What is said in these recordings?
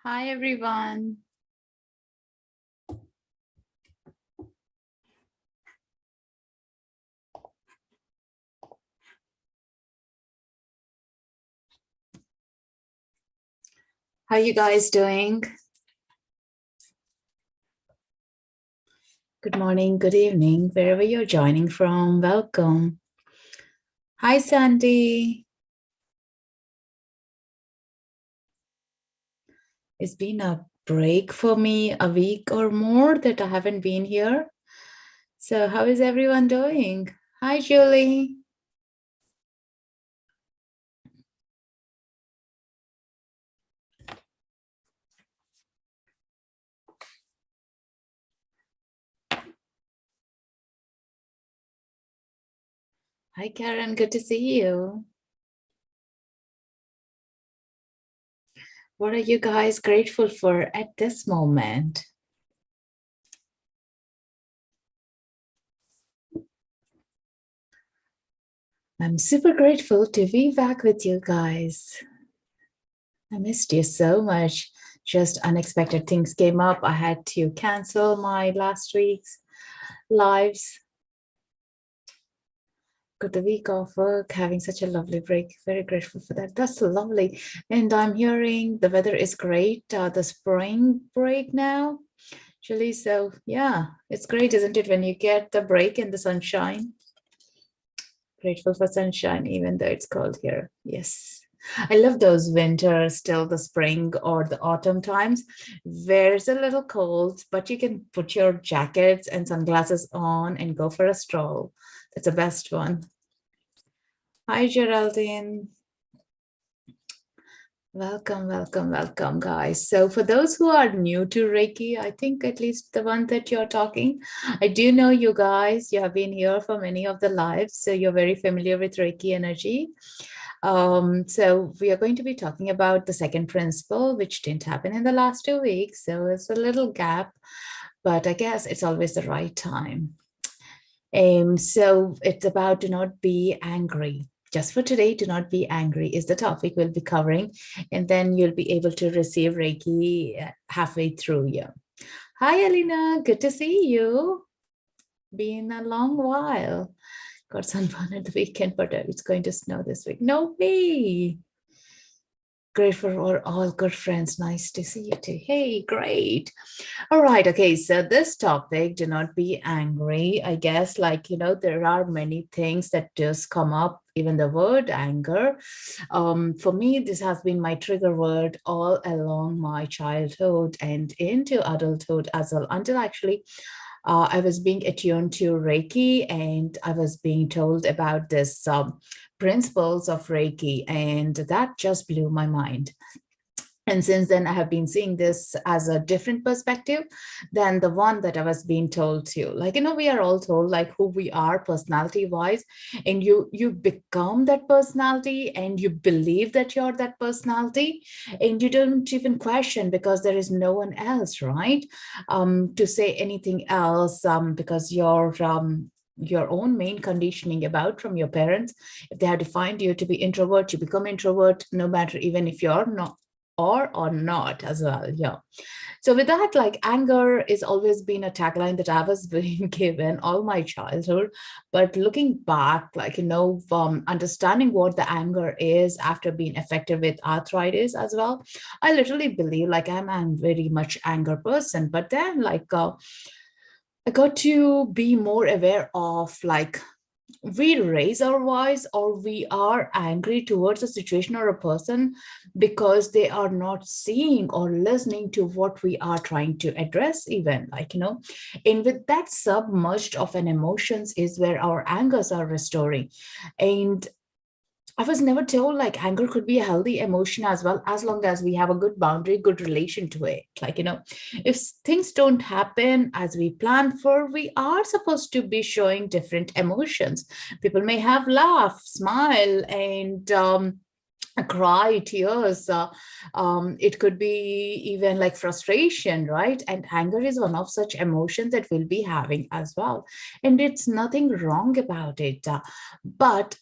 Hi, everyone. How you guys doing? Good morning, good evening, wherever you're joining from. Welcome. Hi, Sandy. It's been a break for me, a week or more that I haven't been here. So how is everyone doing? Hi, Julie. Hi, Karen. Good to see you. What are you guys grateful for at this moment? I'm super grateful to be back with you guys. I missed you so much. Just unexpected things came up. I had to cancel my last week's lives. Got the week off work, having such a lovely break. Very grateful for that. That's lovely. And I'm hearing the weather is great. The spring break now, actually. So yeah, it's great, isn't it, when you get the break in the sunshine? Grateful for sunshine, even though it's cold here. Yes. I love those winters till the spring or the autumn times where it's a little cold, but you can put your jackets and sunglasses on and go for a stroll. That's the best one. Hi, Geraldine. Welcome, welcome, welcome, guys. So, for those who are new to Reiki, I think at least the one that you're talking, I do know you guys. You have been here for many of the lives, so you're very familiar with Reiki energy. So we are going to be talking about the second principle, which didn't happen in the last 2 weeks. So it's a little gap, but I guess it's always the right time. So it's about do not be angry. Just for today, do not be angry is the topic we'll be covering. And then you'll be able to receive Reiki halfway through. Yeah. Hi, Alina. Good to see you. Been a long while. Got sunburn at the weekend, but it's going to snow this week. No way. Grateful for all good friends. Nice to see you too. Hey, great. All right. Okay. So, this topic, do not be angry. I guess, there are many things that just come up, even the word anger. For me, this has been my trigger word all along my childhood and into adulthood as well, until actually I was being attuned to Reiki and I was being told about this principles of Reiki, and that just blew my mind. And since then, I have been seeing this as a different perspective than the one that I was being told to. We are all told like who we are personality wise, and you become that personality and you believe that you're that personality, and you don't even question because there is no one else, right? To say anything else, because your own main conditioning about from your parents, if they have defined you to be introvert, you become introvert no matter even if you're not or not as well. Yeah. So with that, like anger is always been a tagline that I was being given all my childhood. But looking back, understanding what the anger is after being affected with arthritis as well, I literally believe like I'm very much anger person. But then I got to be more aware of like we raise our voice or we are angry towards a situation or a person because they are not seeing or listening to what we are trying to address, even and with that submerged of an emotions is where our angers are restoring. And I was never told like anger could be a healthy emotion as well, as long as we have a good boundary, good relation to it. If things don't happen as we plan for, we are supposed to be showing different emotions. People may have laugh, smile, and a cry, tears. It could be even like frustration, right? And anger is one of such emotions that we'll be having as well. And it's nothing wrong about it. But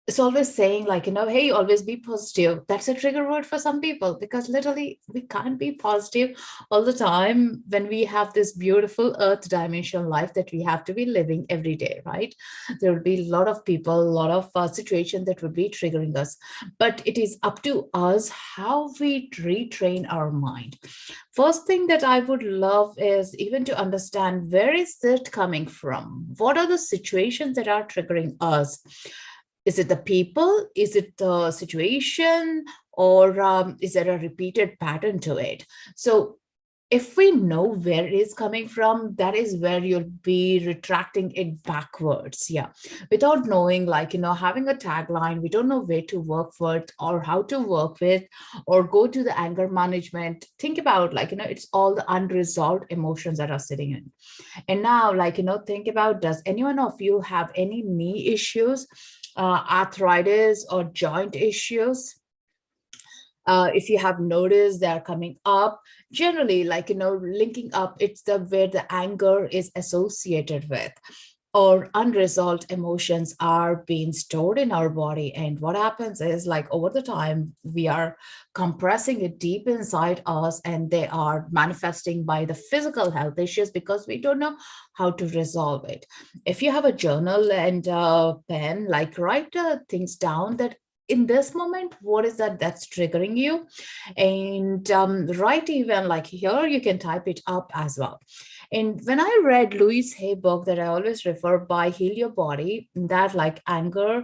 it's always saying like, hey, always be positive. That's a trigger word for some people, because literally we can't be positive all the time when we have this beautiful earth dimensional life that we have to be living every day, right? There will be a lot of people, a lot of situations that would be triggering us, but it is up to us how we retrain our mind. First thing that I would love is even to understand, where is it coming from? What are the situations that are triggering us? Is it the people? Is it the situation? Or is there a repeated pattern to it? So if we know where it is coming from, that is where you'll be retracting it backwards. Yeah. Without knowing, like, having a tagline, we don't know where to work for it or how to work with, or go to the anger management. Think about, like, it's all the unresolved emotions that are sitting in. And now, like, think about, does anyone of you have any knee issues, arthritis, or joint issues? If you have noticed, they're coming up generally, like, linking up, it's the where the anger is associated with, or unresolved emotions are being stored in our body. And what happens is, like, over the time, we are compressing it deep inside us, and they are manifesting by the physical health issues because we don't know how to resolve it. If you have a journal and a pen, like, write things down, that in this moment, what is that that's triggering you? And write, even like here, you can type it up as well. And when I read Louise Hay book that I always refer, by Heal Your Body, that, like, anger,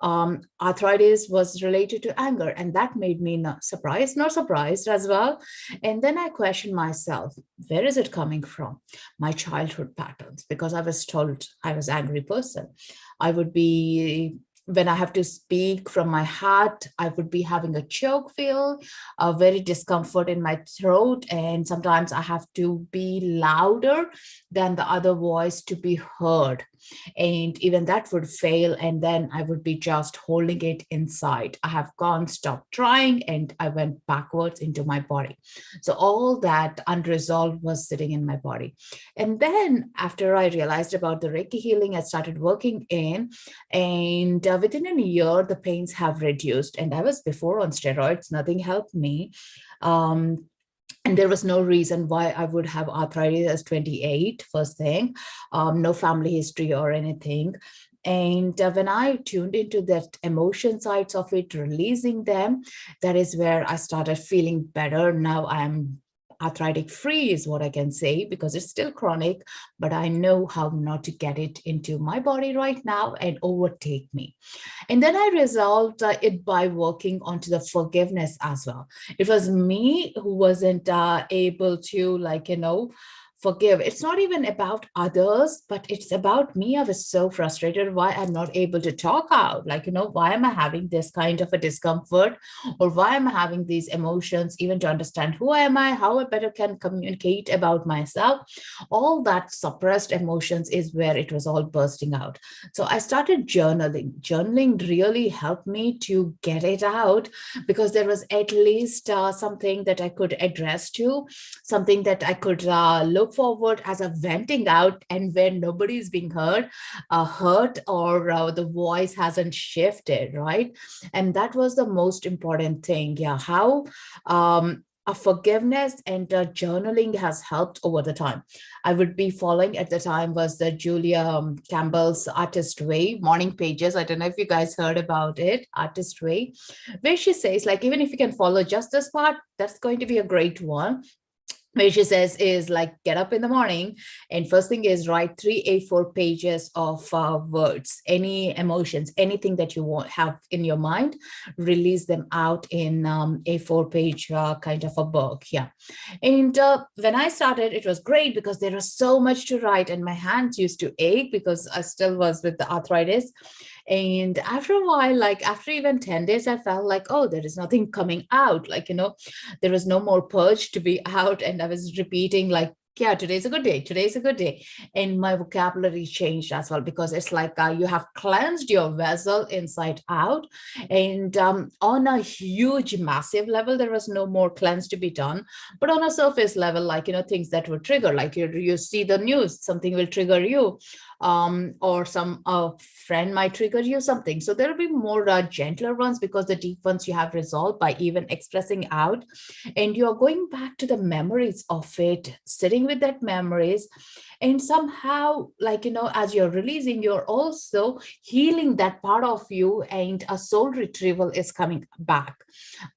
arthritis was related to anger. And that made me not surprised as well. And then I questioned myself, where is it coming from? My childhood patterns, because I was told I was an angry person. I would be, when I have to speak from my heart, I would be having a choke feel, a very discomfort in my throat. And sometimes I have to be louder than the other voice to be heard. And even that would fail. And then I would be just holding it inside. I have gone, stopped trying, and I went backwards into my body. So all that unresolved was sitting in my body. And then after I realized about the Reiki healing, I started working in, and within a year, the pains have reduced. And I was before on steroids, nothing helped me. Um, and there was no reason why I would have arthritis as 28, first thing, no family history or anything. And when I tuned into that emotion sides of it, releasing them, that is where I started feeling better. Now I'm arthritic free, is what I can say, because it's still chronic, but I know how not to get it into my body right now and overtake me. And then I resolved it by working onto the forgiveness as well. It was me who wasn't able to, like, forgive. It's not even about others, but it's about me. I was so frustrated why I'm not able to talk out. Like, why am I having this kind of a discomfort, or why am I having these emotions, even to understand who am I, how I better can communicate about myself. All that suppressed emotions is where it was all bursting out. So I started journaling. Journaling really helped me to get it out, because there was at least something that I could address to, something that I could look forward as a venting out, and where nobody is being hurt, or the voice hasn't shifted, right? And that was the most important thing. Yeah, how a forgiveness and journaling has helped over the time. I would be following at the time was the Julia Campbell's Artist Way morning pages. I don't know if you guys heard about it, Artist Way, where she says, like, even if you can follow just this part, that's going to be a great one. Where she says is, like, get up in the morning, and first thing is write 3 A4 pages of words, any emotions, anything that you want have in your mind, release them out in A4 page kind of a book. Yeah. And when I started, it was great because there was so much to write, and my hands used to ache because I still was with the arthritis. And after a while, like after even 10 days, I felt like, oh, there is nothing coming out. Like, there was no more purge to be out. And I was repeating, like, Yeah, today's a good day. Today's a good day. And my vocabulary changed as well, because it's like you have cleansed your vessel inside out. And on a huge, massive level, there was no more cleanse to be done. But on a surface level, like, things that will trigger, like you see the news, something will trigger you. Or some friend might trigger you something. So there will be more gentler ones, because the deep ones you have resolved by even expressing out, and you're going back to the memories of it, sitting with that memories, and somehow, like, as you're releasing, you're also healing that part of you, and a soul retrieval is coming back.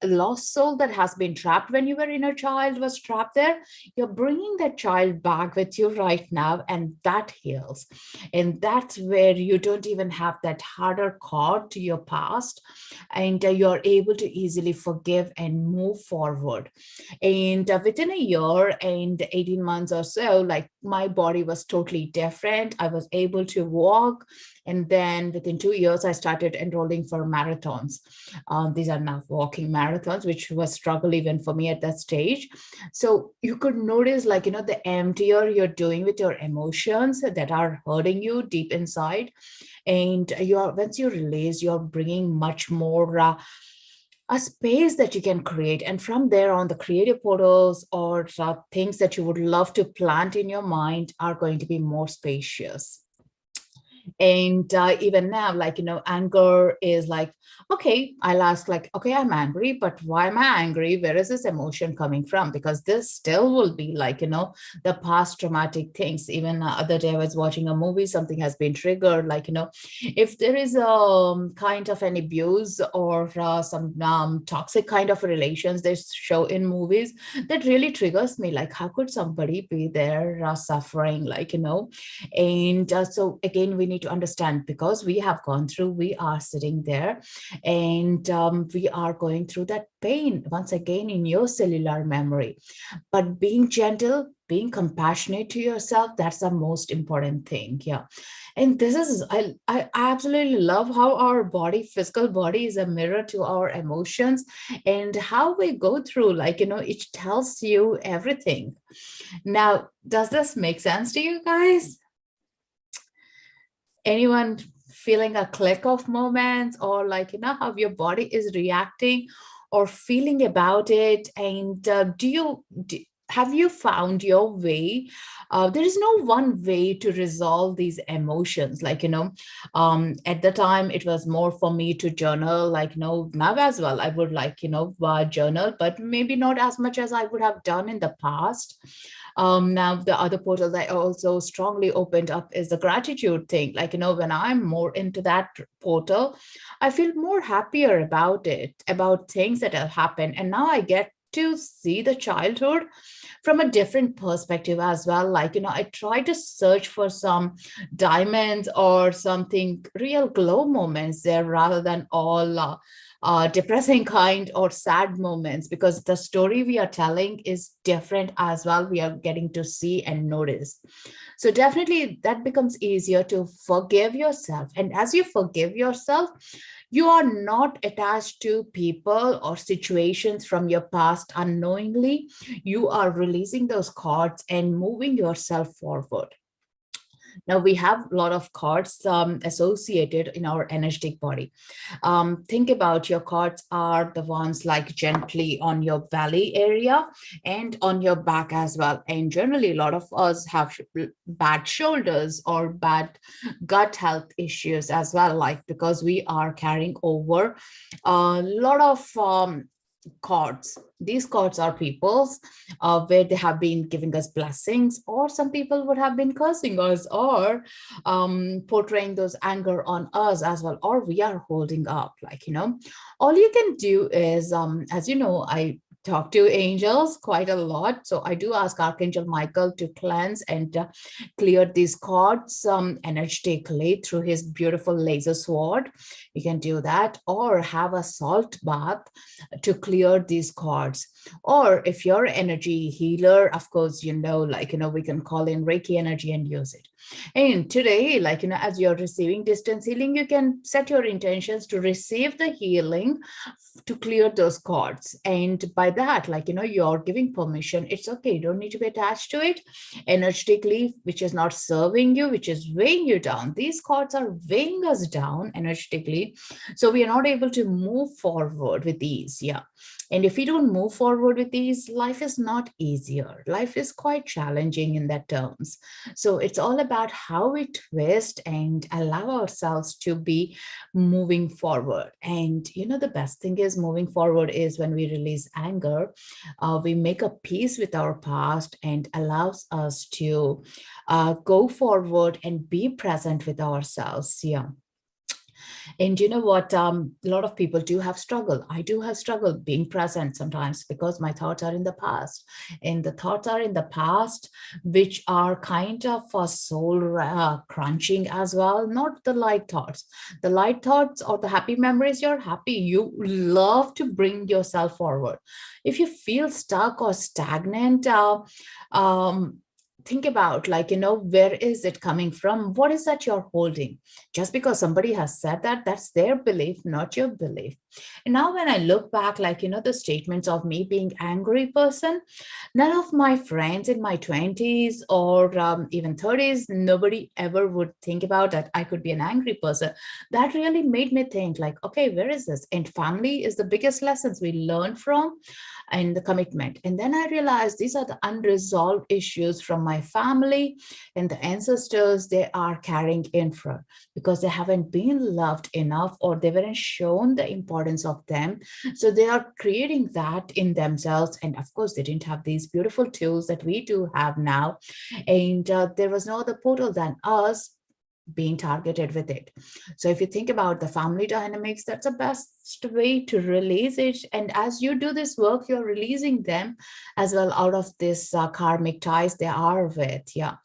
A lost soul that has been trapped when you were in a child was trapped there. You're bringing that child back with you right now, and that heals. And that's where you don't even have that harder cord to your past, and you're able to easily forgive and move forward. And within a year and 18 months or so, like, my body was totally different. I was able to walk. And then within 2 years, I started enrolling for marathons. These are now walking marathons, which was struggle even for me at that stage. So you could notice, like, the emptier you're doing with your emotions that are hurting you deep inside. And once you release, you're bringing much more a space that you can create. And from there on, the creative portals or things that you would love to plant in your mind are going to be more spacious. And even now, like, anger is like, okay, I'll ask, like, okay, I'm angry, but why am I angry? Where is this emotion coming from? Because this still will be like, the past traumatic things. Even other day I was watching a movie, something has been triggered, like, if there is a kind of an abuse or some toxic kind of relations they show in movies, that really triggers me. Like, how could somebody be there suffering, like, and so again, we need to understand, because we have gone through, we are sitting there, and we are going through that pain once again in your cellular memory. But being gentle, being compassionate to yourself, that's the most important thing. Yeah. And this is, I absolutely love how our body, physical body, is a mirror to our emotions, and how we go through, like, it tells you everything. Now, does this make sense to you guys? Anyone feeling a click of moments, or like, how your body is reacting or feeling about it? And have you found your way? There is no one way to resolve these emotions. Like, at the time it was more for me to journal, like, now as well, I would like, journal, but maybe not as much as I would have done in the past. Now, the other portal that I also strongly opened up is the gratitude thing. Like, when I'm more into that portal, I feel more happier about it, about things that have happened. And now I get to see the childhood from a different perspective as well. Like, I try to search for some diamonds or something real glow moments there, rather than all depressing kind or sad moments, because the story we are telling is different as well. We are getting to see and notice. So definitely that becomes easier to forgive yourself. And as you forgive yourself, you are not attached to people or situations from your past unknowingly. You are releasing those cords and moving yourself forward. Now, we have a lot of cords associated in our energetic body. Think about, your cords are the ones like gently on your belly area and on your back as well. And generally, a lot of us have bad shoulders or bad gut health issues as well, like, because we are carrying over a lot of cords. These cords are people's, where they have been giving us blessings, or some people would have been cursing us, or portraying those anger on us as well, or we are holding up. Like, all you can do is, as you know, I talk to angels quite a lot. So I do ask Archangel Michael to cleanse and clear these cords energetically through his beautiful laser sword. You can do that, or have a salt bath to clear these cords. Or if you're energy healer, of course, like, we can call in Reiki energy and use it. And today, like, as you're receiving distance healing, you can set your intentions to receive the healing, to clear those cords. And by that, like, you're giving permission. It's okay. You don't need to be attached to it energetically, which is not serving you, which is weighing you down. These cords are weighing us down energetically. So we are not able to move forward with ease. Yeah. And if we don't move forward with ease, life is not easier. Life is quite challenging in that terms. So it's all about how we twist and allow ourselves to be moving forward. And the best thing is moving forward is when we release anger, we make a peace with our past and allows us to go forward and be present with ourselves. Yeah. And you know what? A lot of people do have struggle. I do have struggle being present sometimes because my thoughts are in the past. And the thoughts are in the past, which are kind of soul crunching as well. Not the light thoughts. The light thoughts or the happy memories, you're happy. You love to bring yourself forward. If you feel stuck or stagnant, think about, like, where is it coming from? What is that you're holding? Just because somebody has said that, that's their belief, not your belief. And now when I look back, like, the statements of me being angry person, none of my friends in my 20s or even 30s, nobody ever would think about that I could be an angry person. That really made me think, like, okay, where is this? And family is the biggest lessons we learn from, and the commitment. And then I realized these are the unresolved issues from my family and the ancestors they are carrying in from, because they haven't been loved enough or they weren't shown the importance of them. So they are creating that in themselves. And of course, they didn't have these beautiful tools that we do have now. And there was no other portal than us being targeted with it. So if you think about the family dynamics, that's the best way to release it. And as you do this work, you're releasing them as well out of this karmic ties they are with. Yeah.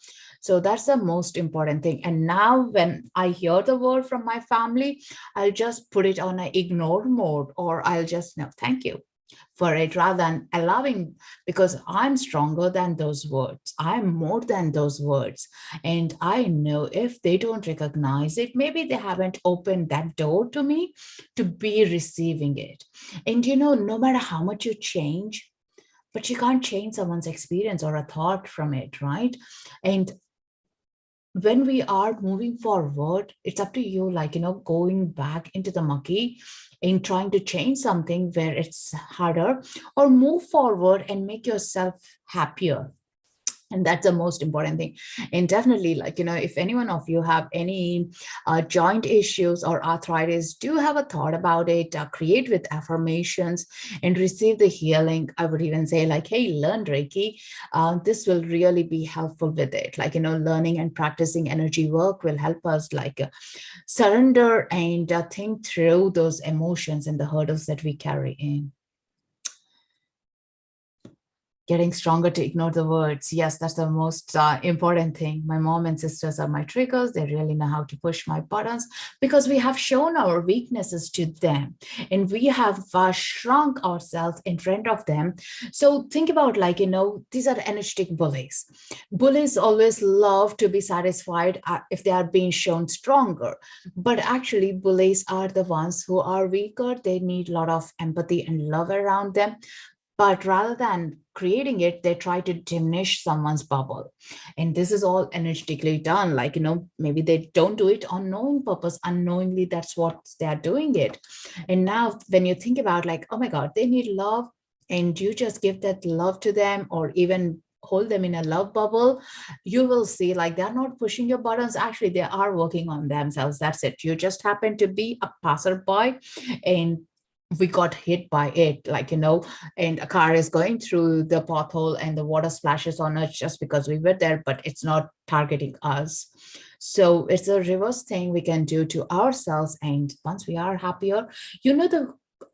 So that's the most important thing. And now when I hear the word from my family, I'll just put it on an ignore mode, or I'll just no, thank you for it, rather than allowing, because I'm stronger than those words. I'm more than those words. And I know if they don't recognize it, maybe they haven't opened that door to me to be receiving it. And no matter how much you change, but you can't change someone's experience or a thought from it, right? And when we are moving forward, it's up to you, like, going back into the mucky and trying to change something where it's harder, or move forward and make yourself happier. And that's the most important thing. And definitely, like, if any one of you have any joint issues or arthritis, do have a thought about it, create with affirmations and receive the healing. I would even say, like, hey, learn Reiki. This will really be helpful with it. Like, learning and practicing energy work will help us, like, surrender and think through those emotions and the hurdles that we carry in. Getting stronger to ignore the words. Yes, that's the most important thing. My mom and sisters are my triggers. They really know how to push my buttons because we have shown our weaknesses to them and we have shrunk ourselves in front of them. So think about, like, these are energetic bullies. Bullies always love to be satisfied if they are being shown stronger. But actually, bullies are the ones who are weaker. They need a lot of empathy and love around them. But rather than creating it, they try to diminish someone's bubble. And this is all energetically done. Like, maybe they don't do it on knowing purpose. Unknowingly, that's what they're doing it. And now when you think about, like, oh my God, they need love, and you just give that love to them, or even hold them in a love bubble, you will see, like, they're not pushing your buttons. Actually, they are working on themselves. That's it. You just happen to be a passerby, and we got hit by it, like, and a car is going through the pothole and the water splashes on us just because we were there, but it's not targeting us. So it's a reverse thing we can do to ourselves. And once we are happier,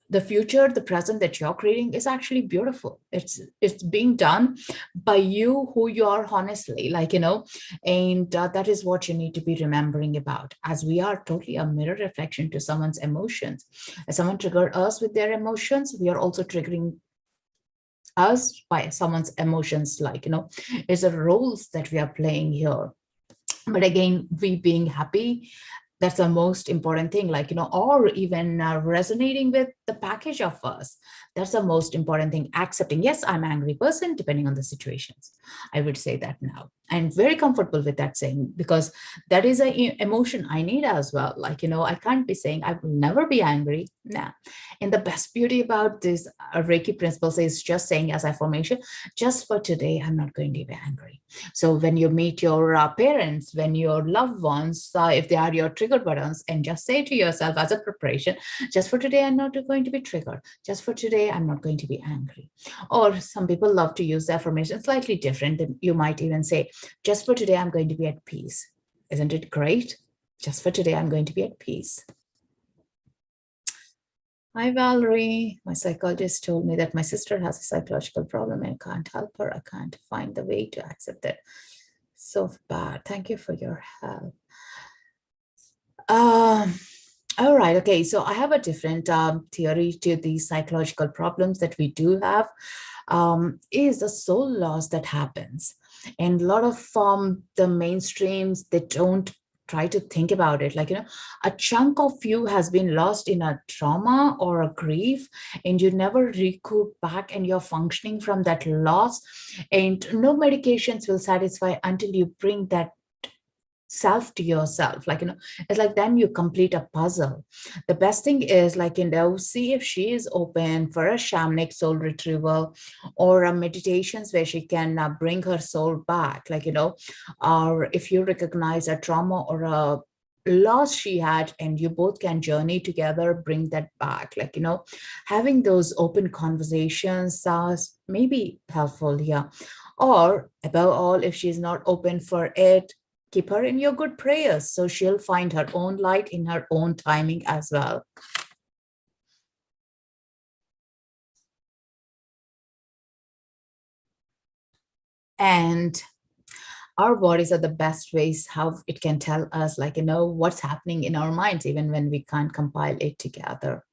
the future, the present that you're creating is actually beautiful. It's being done by you, who you are, honestly, like, and that is what you need to be remembering about, as we are totally a mirror reflection to someone's emotions. As someone triggered us with their emotions, we are also triggering us by someone's emotions. Like, it's the roles that we are playing here. But again, we being happy, that's the most important thing, like, or even resonating with the package of us. That's the most important thing. Accepting, yes, I'm an angry person, depending on the situations. I would say that now. I'm very comfortable with that saying, because that is an emotion I need as well. Like, I can't be saying I will never be angry. Nah. And the best beauty about this Reiki principles is just saying as affirmation, just for today, I'm not going to be angry. So when you meet your parents, when your loved ones, if they are your trigger buttons, and just say to yourself as a preparation, just for today, I'm not going to be triggered. Just for today, I'm not going to be angry. Or some people love to use the affirmation slightly different. You might even say, just for today, I'm going to be at peace. Isn't it great? Just for today, I'm going to be at peace. Hi, Valerie. My psychologist told me that my sister has a psychological problem and I can't help her. I can't find the way to accept it. So bad. Thank you for your help. All right. Okay. So I have a different theory to these psychological problems that we do have. Is the soul loss that happens. And a lot of the mainstreams, they don't try to think about it. Like, a chunk of you has been lost in a trauma or a grief, and you never recoup back, and you're functioning from that loss. And no medications will satisfy until you bring that self to yourself. Like, it's like then you complete a puzzle. The best thing is, like, see if she is open for a shamanic soul retrieval or a meditations where she can bring her soul back, like, or if you recognize a trauma or a loss she had, and you both can journey together, bring that back. Like, having those open conversations may be helpful here. Or above all, if she's not open for it, keep her in your good prayers, so she'll find her own light in her own timing as well. And our bodies are the best ways how it can tell us, like, what's happening in our minds, even when we can't compile it together.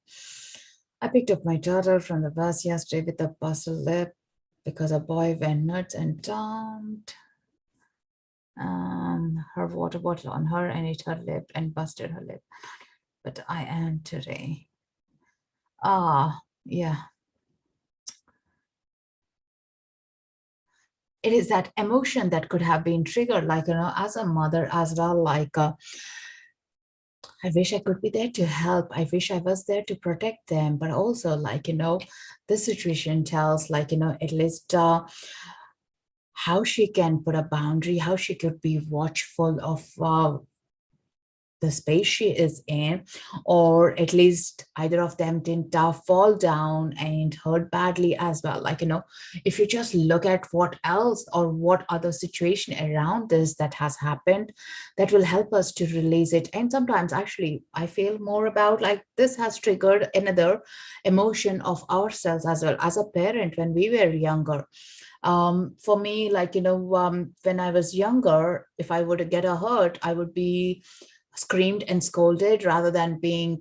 I picked up my daughter from the bus yesterday with a busted lip because a boy went nuts and dumped her water bottle on her and hit her lip and busted her lip. But I am today. Yeah. It is that emotion that could have been triggered, like, as a mother as well, like, I wish I could be there to help. I wish I was there to protect them. But also, like, this situation tells, like, at least how she can put a boundary, how she could be watchful of the space she is in, or at least either of them didn't fall down and hurt badly as well. Like, if you just look at what else or what other situation around this that has happened, that will help us to release it. And sometimes actually I feel more about, like, this has triggered another emotion of ourselves as well as a parent when we were younger. For me, like, when I was younger, if I would get a hurt, I would be screamed and scolded rather than being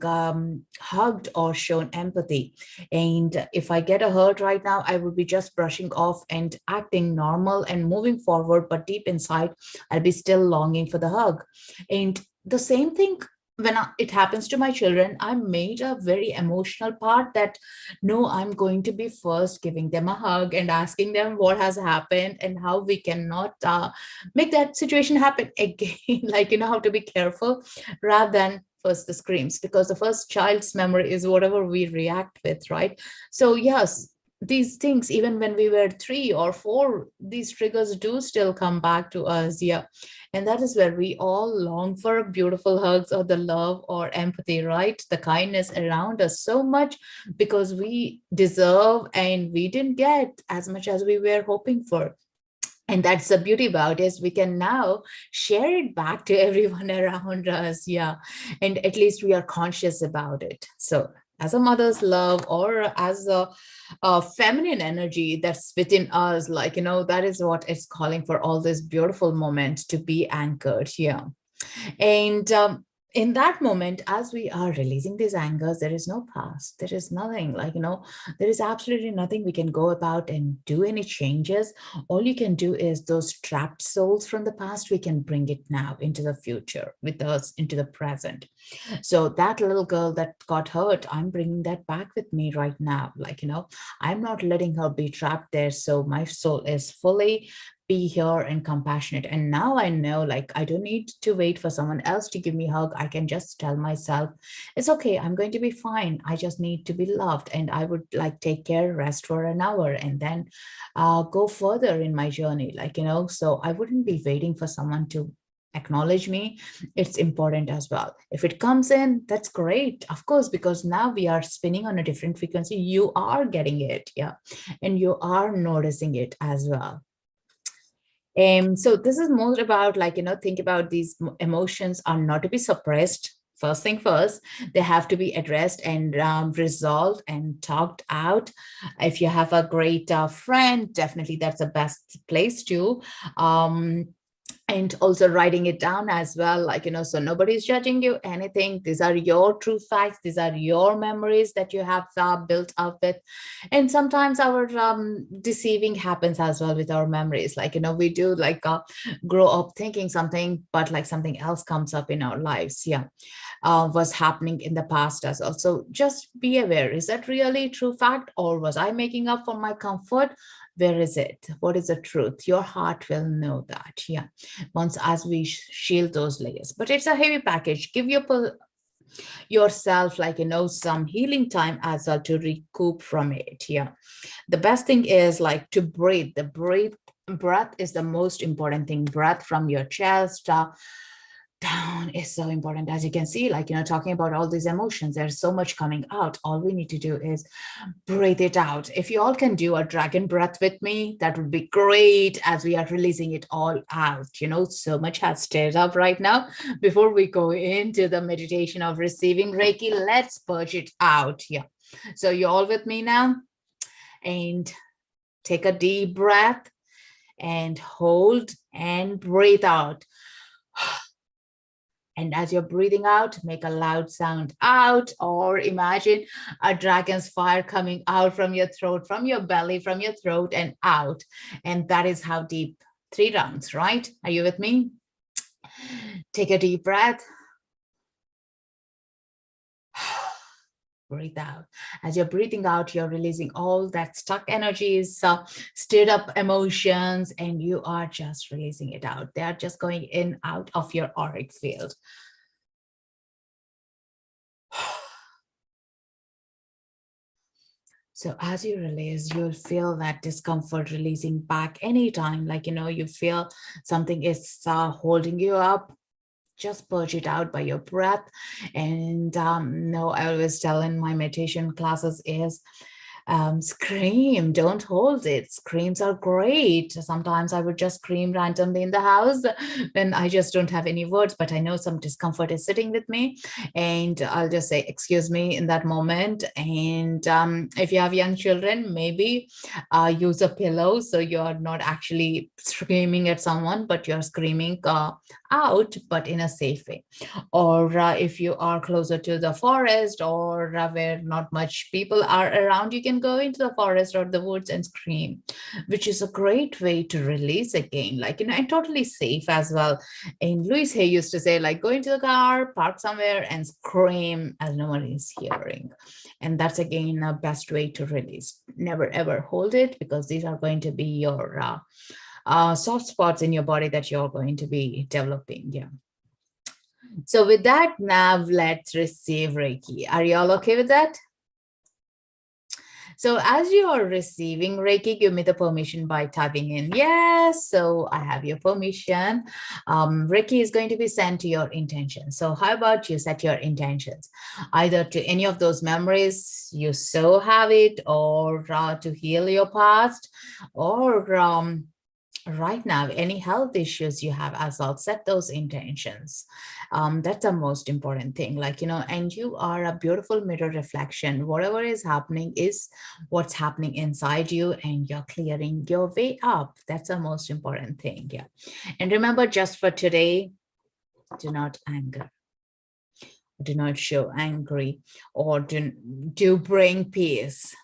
hugged or shown empathy. And if I get a hurt right now, I would be just brushing off and acting normal and moving forward. But deep inside, I'll be still longing for the hug. And the same thing when it happens to my children, I made a very emotional part that no, I'm going to be first giving them a hug and asking them what has happened and how we cannot make that situation happen again. Like, how to be careful rather than first the screams, because the first child's memory is whatever we react with, right? So yes, these things, even when we were 3 or 4, these triggers do still come back to us. Yeah. And that is where we all long for beautiful hugs or the love or empathy, right? The kindness around us so much, because we deserve and we didn't get as much as we were hoping for. And that's the beauty about it, is we can now share it back to everyone around us. Yeah. And at least we are conscious about it. So as a mother's love, or as a feminine energy that's within us, like, that is what it's calling for all this beautiful moment to be anchored. Yeah. And in that moment, as we are releasing these angers, there is no past, there is nothing, like, there is absolutely nothing we can go about and do any changes. All you can do is those trapped souls from the past, we can bring it now into the future with us, into the present. So that little girl that got hurt, I'm bringing that back with me right now. Like, I'm not letting her be trapped there. So my soul is fully be here and compassionate. And now I know, like, I don't need to wait for someone else to give me a hug. I can just tell myself, it's okay, I'm going to be fine. I just need to be loved. And I would like take care, rest for an hour, and then go further in my journey. Like, so I wouldn't be waiting for someone to acknowledge me. It's important as well. If it comes in, that's great, of course, because now we are spinning on a different frequency. You are getting it, yeah, and you are noticing it as well. So this is more about, like, think about these emotions are not to be suppressed. First thing first, they have to be addressed and resolved and talked out. If you have a great friend, definitely that's the best place to. And also writing it down as well, like, so nobody's judging you anything. These are your true facts, these are your memories that you have built up with. And sometimes our deceiving happens as well with our memories, like, we do like grow up thinking something, but like something else comes up in our lives, yeah, was happening in the past as well. So just be aware, is that really true fact, or was I making up for my comfort? Where is it? What is the truth? Your heart will know that, yeah, once as we shield those layers. But it's a heavy package. Give yourself, like, some healing time as well to recoup from it, yeah. The best thing is like to breathe. The breath is the most important thing. Breath from your chest down is so important. As you can see, like, talking about all these emotions, there's so much coming out. All we need to do is breathe it out. If you all can do a dragon breath with me, that would be great, as we are releasing it all out. So much has stirred up right now. Before we go into the meditation of receiving Reiki, let's purge it out. Yeah. So you're all with me now? And take a deep breath and hold and breathe out. And as you're breathing out, make a loud sound out, or imagine a dragon's fire coming out from your throat, from your belly, from your throat and out. And that is how deep. 3 rounds, right? Are you with me? Take a deep breath. Breathe out. As you're breathing out, you're releasing all that stuck energies, stirred up emotions, and you are just releasing it out. They are just going in, out of your auric field. So as you release, you'll feel that discomfort releasing back anytime, like, you feel something is holding you up. Just purge it out by your breath. And no, I always tell in my meditation classes is scream, don't hold it. Screams are great. Sometimes I would just scream randomly in the house when I just don't have any words, but I know some discomfort is sitting with me, and I'll just say excuse me in that moment. And if you have young children, maybe use a pillow so you're not actually screaming at someone, but you're screaming out, but in a safe way. Or if you are closer to the forest, or where not much people are around, you can go into the forest or the woods and scream, which is a great way to release again, like, and totally safe as well. And Louis Hay used to say, like, go into the car, park somewhere and scream as no one is hearing. And that's again the best way to release. Never ever hold it, because these are going to be your soft spots in your body that you're going to be developing. Yeah. So with that, now let's receive Reiki. Are you all okay with that? So as you are receiving Reiki, give me the permission by typing in yes. So I have your permission. Reiki is going to be sent to your intentions. So how about you set your intentions, either to any of those memories you so have it, or to heal your past, or right now any health issues you have as well. Set those intentions. That's the most important thing, like, and you are a beautiful mirror reflection. Whatever is happening is what's happening inside you, and you're clearing your way up. That's the most important thing. Yeah. And remember, just for today, do not anger. do not show angry, or do bring peace.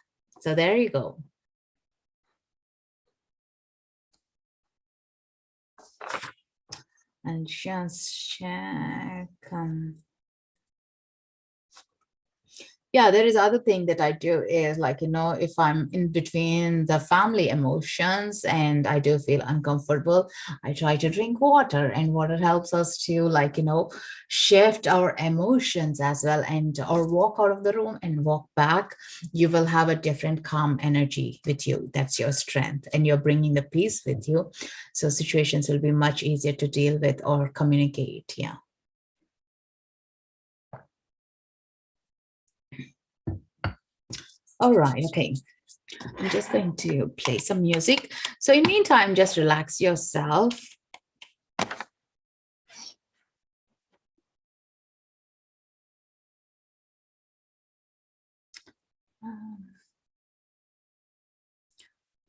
So there you go. And just check. Yeah, there is other thing that I do is like, if I'm in between the family emotions and I do feel uncomfortable, I try to drink water, and water helps us to like, shift our emotions as well, and or walk out of the room and walk back. You will have a different calm energy with you. That's your strength, and you're bringing the peace with you. So situations will be much easier to deal with or communicate. Yeah. All right. Okay. I'm just going to play some music. So in the meantime, just relax yourself.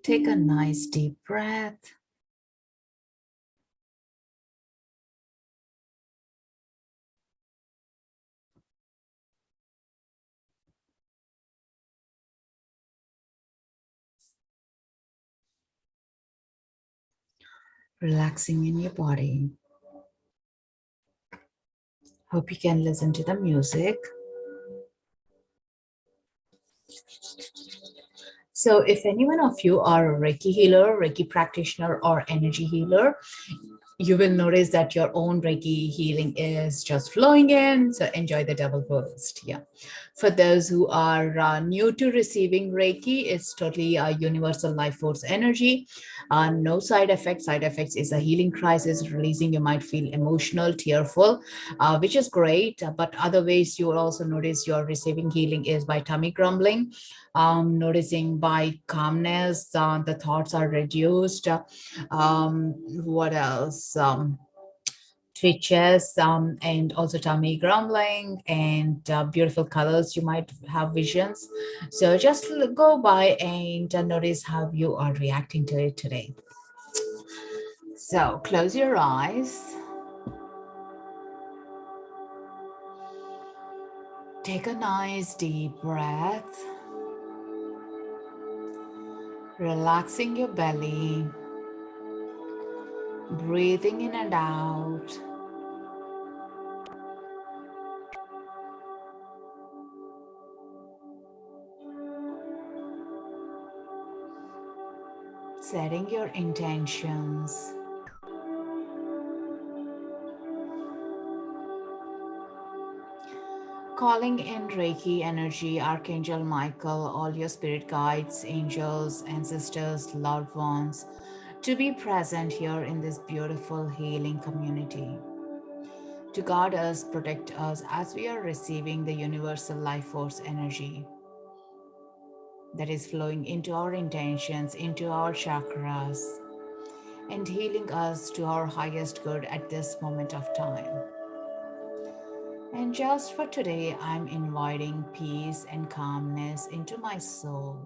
Take a nice deep breath. Relaxing in your body. Hope you can listen to the music. So if any one of you are a Reiki healer, Reiki practitioner, or energy healer, you will notice that your own Reiki healing is just flowing in. So enjoy the double boost. Yeah. For those who are new to receiving Reiki, it's totally a universal life force energy. No side effects. Side effects is a healing crisis releasing. You might feel emotional, tearful, which is great. But other ways you will also notice you're receiving healing is by tummy grumbling, noticing by calmness, the thoughts are reduced. What else? Twitches, and also tummy grumbling, and beautiful colors. You might have visions. So just go by and notice how you are reacting to it today. So close your eyes. Take a nice deep breath. Relaxing your belly. Breathing in and out. Setting your intentions. Calling in Reiki energy, Archangel Michael, all your spirit guides, angels, ancestors, loved ones, to be present here in this beautiful healing community. To guard us, protect us as we are receiving the universal life force energy that is flowing into our intentions, into our chakras, and healing us to our highest good at this moment of time. And just for today, I'm inviting peace and calmness into my soul.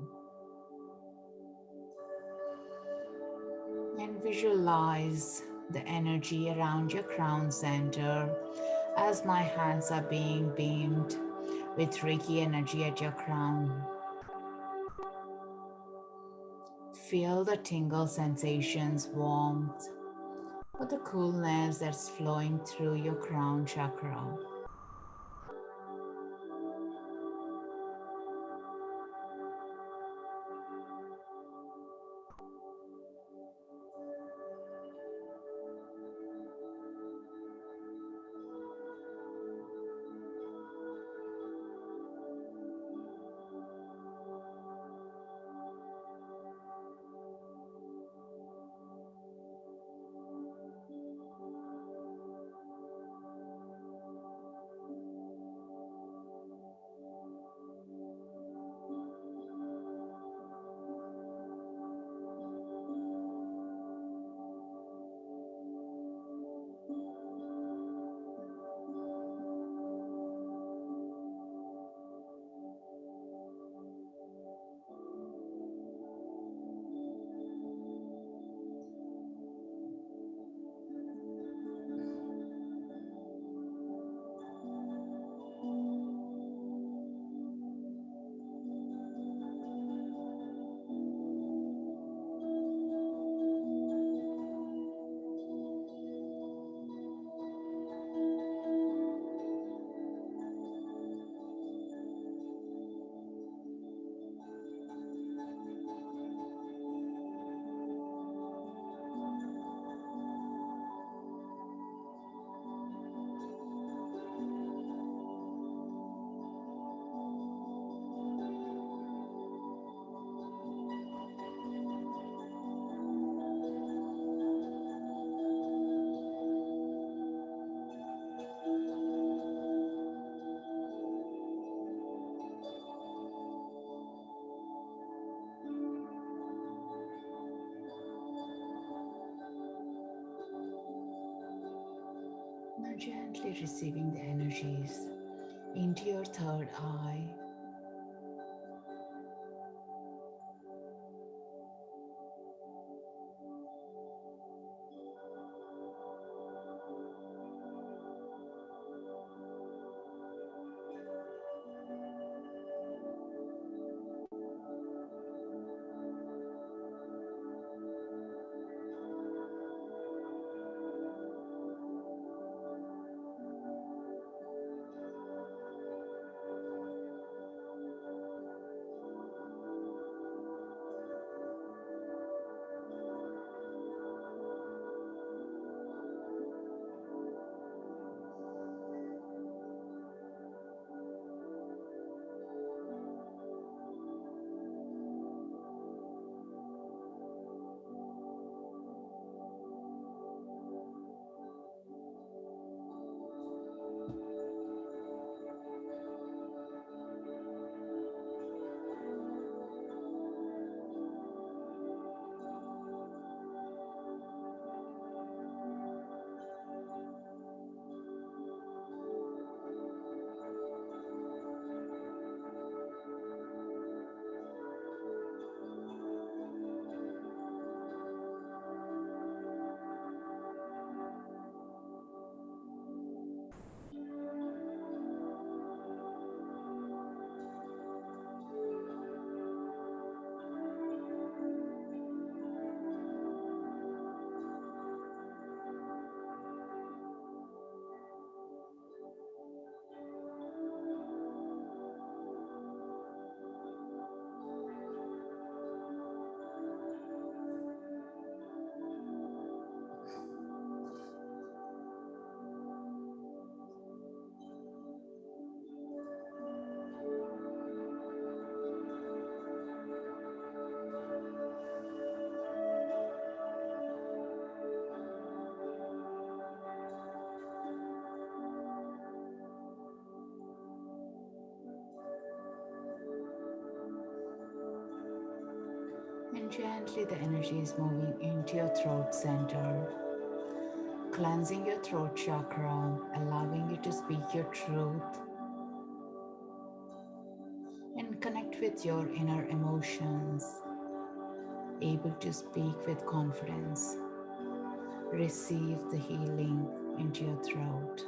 And visualize the energy around your crown center as my hands are being beamed with Reiki energy at your crown. Feel the tingle sensations, warmth, or the coolness that's flowing through your crown chakra. And gently receiving the energies into your third eye. And gently the energy is moving into your throat center, cleansing your throat chakra, allowing you to speak your truth and connect with your inner emotions, able to speak with confidence. Receive the healing into your throat.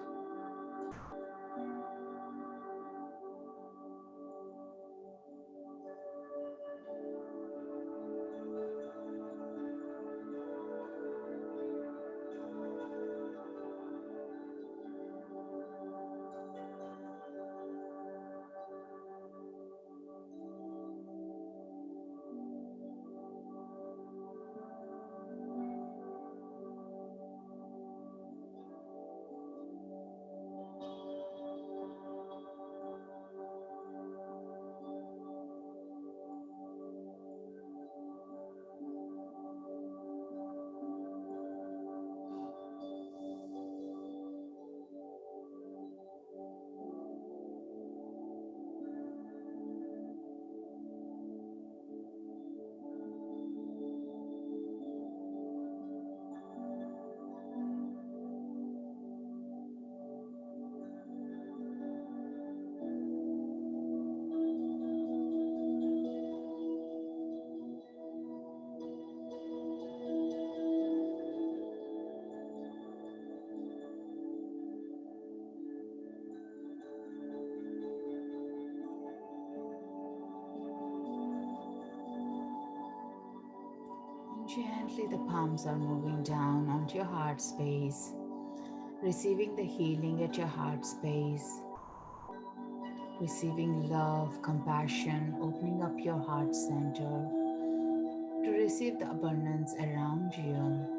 Gently, the palms are moving down onto your heart space, receiving the healing at your heart space, receiving love, compassion, opening up your heart center to receive the abundance around you.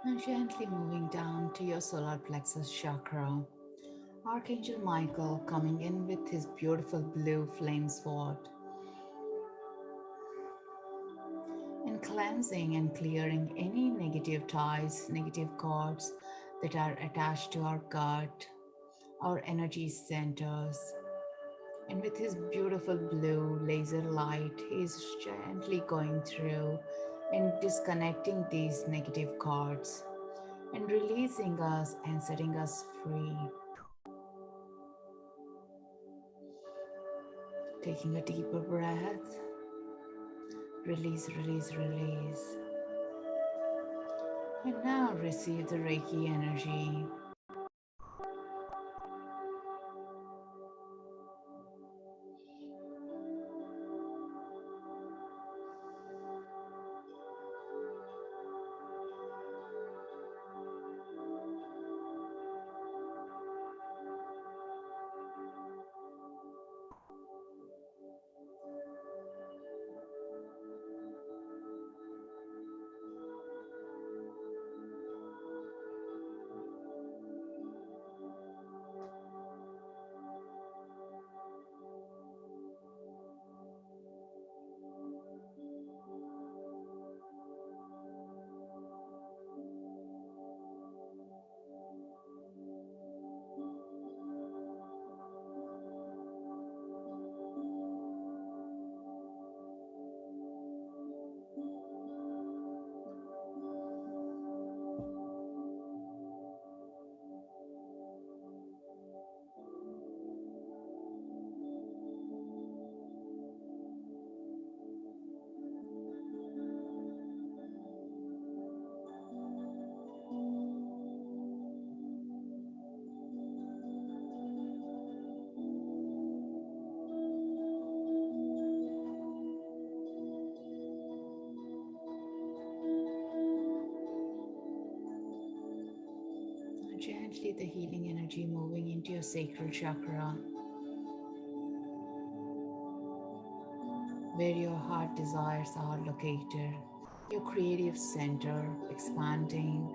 And gently moving down to your solar plexus chakra. Archangel Michael coming in with his beautiful blue flame sword and cleansing and clearing any negative ties, negative cords that are attached to our gut, our energy centers. And with his beautiful blue laser light, he is gently going through and disconnecting these negative cords and releasing us and setting us free. Taking a deeper breath, release, release, release. And now receive the Reiki energy. Gently the healing energy moving into your sacral chakra, where your heart desires are located, your creative center expanding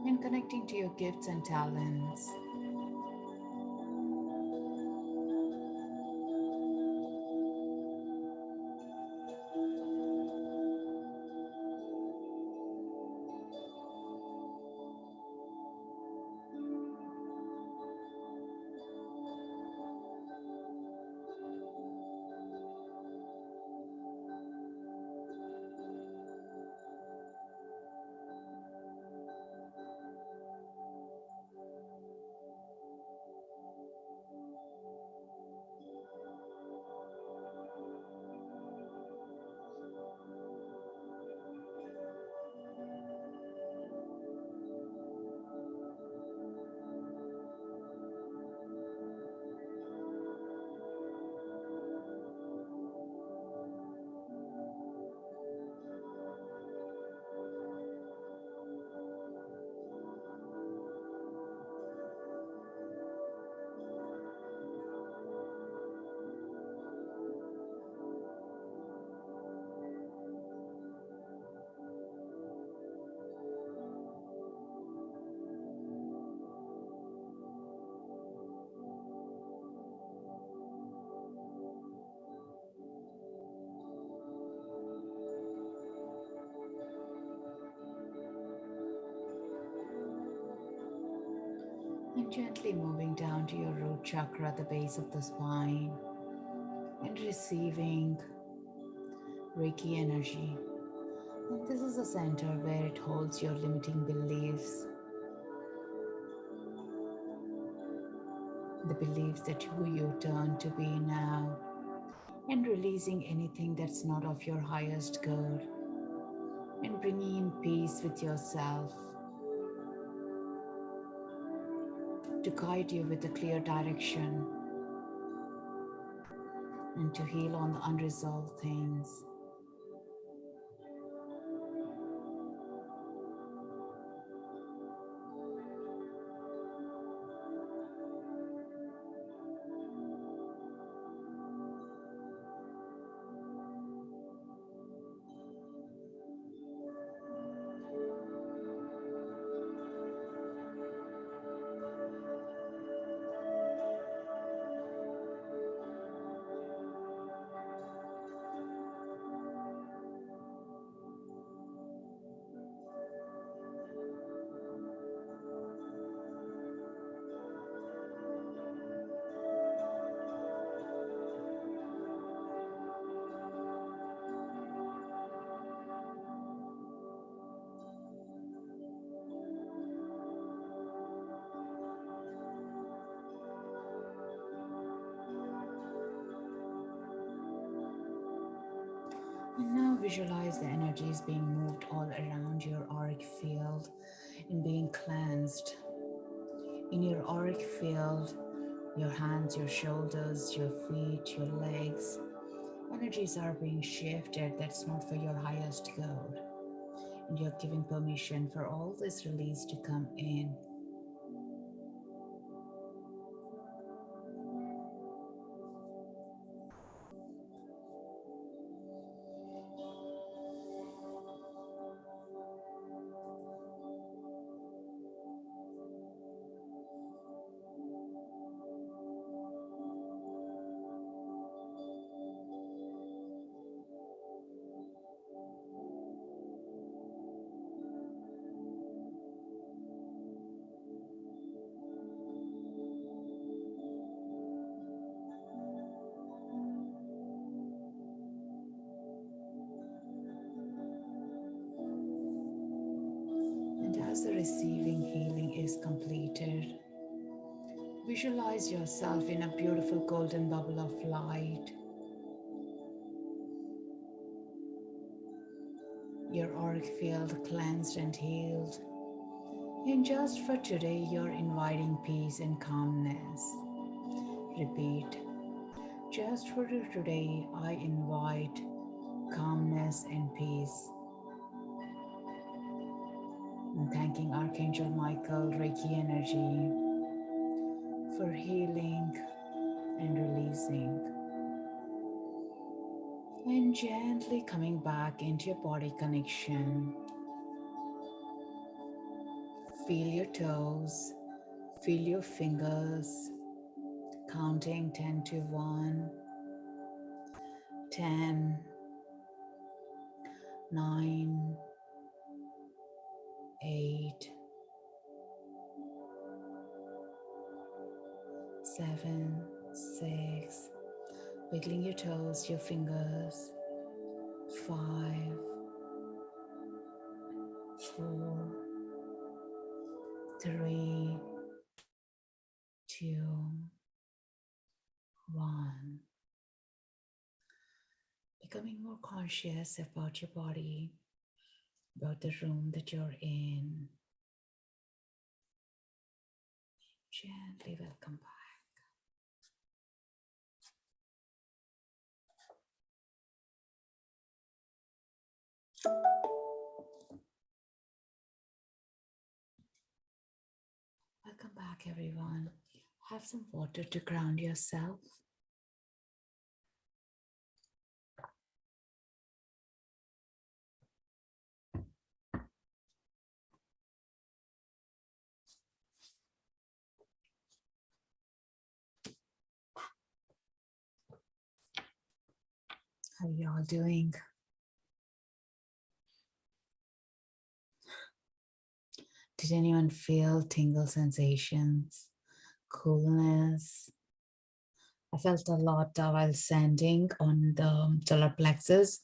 and connecting to your gifts and talents. And gently moving down to your root chakra at the base of the spine and receiving Reiki energy. And this is the center where it holds your limiting beliefs, the beliefs that who you turn to be now, and releasing anything that's not of your highest good, and bringing in peace with yourself to guide you with a clear direction and to heal on the unresolved things. Visualize the energies being moved all around your auric field and being cleansed. In your auric field, your hands, your shoulders, your feet, your legs, energies are being shifted that's not for your highest good. And you're giving permission for all this release to come in. And as the receiving healing is completed, visualize yourself in a beautiful golden bubble of light. Your auric field cleansed and healed. And just for today, you're inviting peace and calmness. Repeat. Just for today, I invite calmness and peace. I'm thanking Archangel Michael, Reiki energy, for healing and releasing. And gently coming back into your body connection. Feel your toes, feel your fingers, counting 10 to 1, 10, 9, 8, 7, 6, wiggling your toes, your fingers, 5, 4, 3, 2, 1. Becoming more conscious about your body, about the room that you're in. Gently welcome back. Welcome back, everyone. Have some water to ground yourself. How are you all doing? Did anyone feel tingle sensations, coolness? I felt a lot while standing on the solar plexus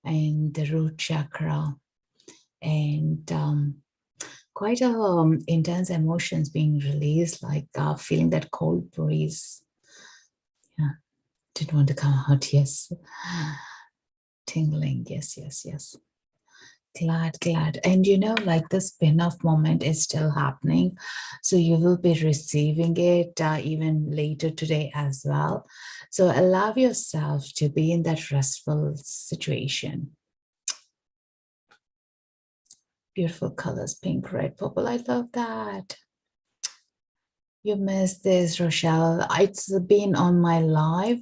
and the root chakra, and quite intense emotions being released, like feeling that cold breeze. Yeah, didn't want to come out. Yes, tingling. Yes, yes, yes. Glad. And you know, like the spin-off moment is still happening. So you will be receiving it even later today as well. So allow yourself to be in that restful situation. Beautiful colors, pink, red, purple. I love that. You missed this, Rochelle. It's been on my live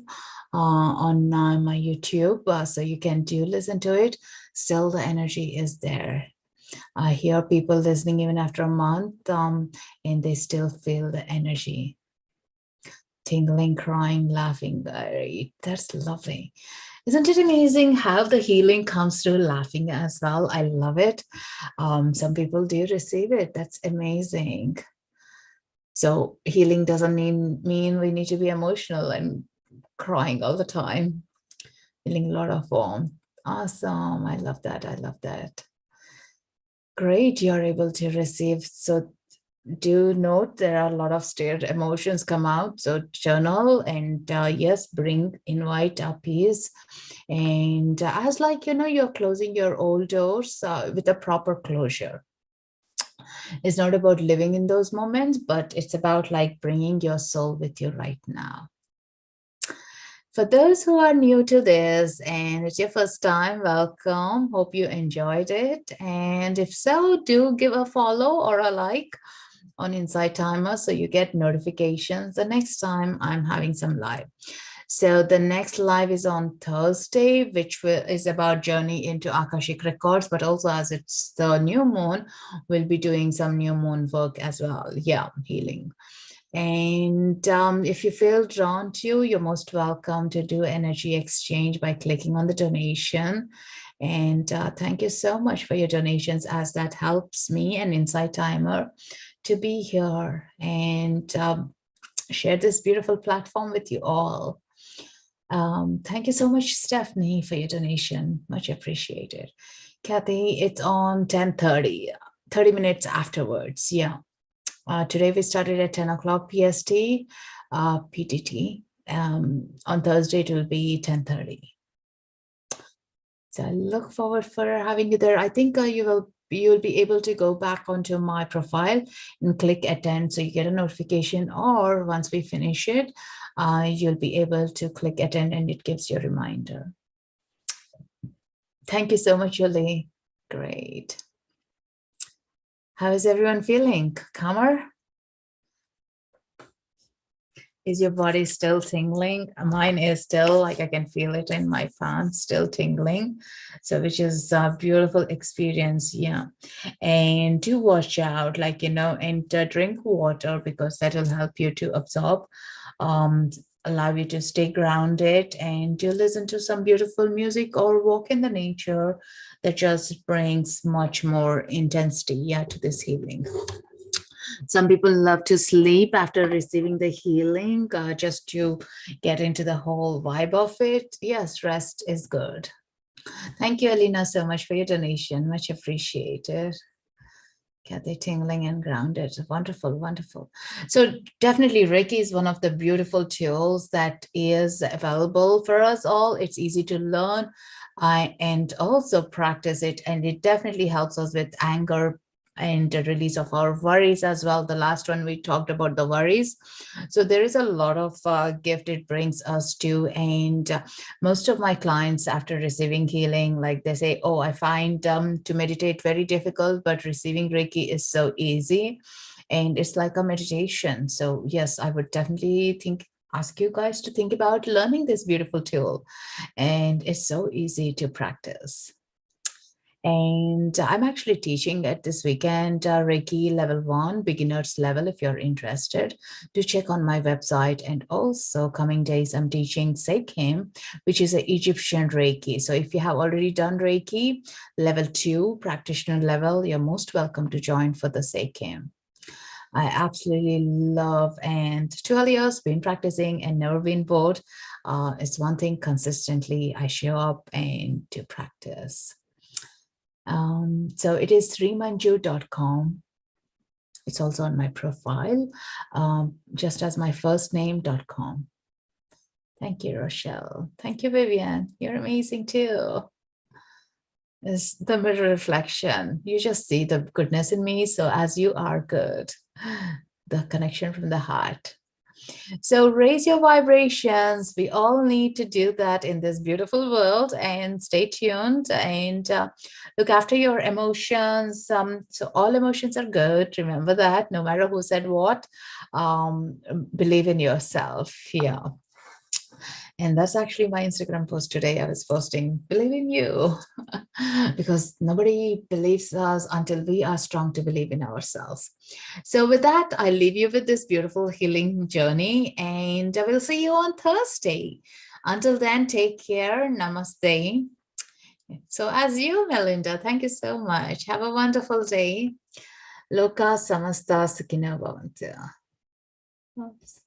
on my YouTube, so you can do listen to it. Still, the energy is there. I hear people listening even after a month, and they still feel the energy. Tingling, crying, laughing. That's lovely. Isn't it amazing how the healing comes through laughing as well? I love it. Some people do receive it. That's amazing. So healing doesn't mean we need to be emotional and crying all the time. Feeling a lot of warmth. Awesome. I love that. I love that. Great. You're able to receive. So do note there are a lot of scared emotions come out. So journal and yes, invite a peace. And as like, you're closing your old doors with a proper closure. It's not about living in those moments, but it's about like bringing your soul with you right now. For those who are new to this and it's your first time, welcome. Hope you enjoyed it. And if so, do give a follow or a like on Insight Timer so you get notifications the next time I'm having some live. So the next live is on Thursday, which is about journey into Akashic records, but also as it's the new moon, we'll be doing some new moon work as well. Yeah, healing. And if you feel drawn to, you're most welcome to do energy exchange by clicking on the donation. And thank you so much for your donations, as that helps me and Insight Timer to be here and share this beautiful platform with you all. Thank you so much, Stephanie, for your donation. Much appreciated. Kathy, it's on 10:30, 30 minutes afterwards. Yeah. Today we started at 10 o'clock PST, PTT. On Thursday it will be 10:30. So I look forward for having you there. I think you'll be able to go back onto my profile and click attend so you get a notification, or once we finish it, you'll be able to click attend and it gives you a reminder. Thank you so much, Yuli. Great. How is everyone feeling? Calmer? Is your body still tingling? Mine is still, like I can feel it in my fan, still tingling. So which is a beautiful experience. Yeah. And do watch out, like, and drink water, because that will help you to absorb, allow you to stay grounded, and to listen to some beautiful music or walk in the nature. That just brings much more intensity, yeah, to this healing. Some people love to sleep after receiving the healing, just to get into the whole vibe of it. Yes, rest is good. Thank you, Alina, so much for your donation. Much appreciated. Kathy, tingling and grounded. Wonderful, wonderful. So definitely Reiki is one of the beautiful tools that is available for us all. It's easy to learn and also practice it. And it definitely helps us with anger and the release of our worries as well. The last one we talked about the worries. So there is a lot of gift it brings us to. And most of my clients, after receiving healing, like they say, oh, I find to meditate very difficult, but receiving Reiki is so easy. And it's like a meditation. So yes, I would definitely ask you guys to think about learning this beautiful tool. And it's so easy to practice. And I'm actually teaching at this weekend Reiki level 1, beginner's level. If you're interested, do check on my website. And also coming days, I'm teaching Seikim, which is an Egyptian Reiki. So if you have already done Reiki level 2, practitioner level, you're most welcome to join for the Seikim. I absolutely love, and 12 years been practicing and never been bored. It's one thing consistently I show up and to practice. So it is srimanju.com. It's also on my profile, just as my first name.com. Thank you, Rochelle. Thank you, Vivian. You're amazing too. It's the mirror reflection. You just see the goodness in me. So as you are good, the connection from the heart. So raise your vibrations. We all need to do that in this beautiful world, and stay tuned and look after your emotions. So all emotions are good. Remember that, no matter who said what, believe in yourself. Yeah. And that's actually my Instagram post today. I was posting, believe in you, because nobody believes us until we are strong to believe in ourselves. So with that, I leave you with this beautiful healing journey, and I will see you on Thursday. Until then, take care. Namaste. So as you, Melinda, thank you so much. Have a wonderful day. Loka samasta sukhino bhavantu. Oops.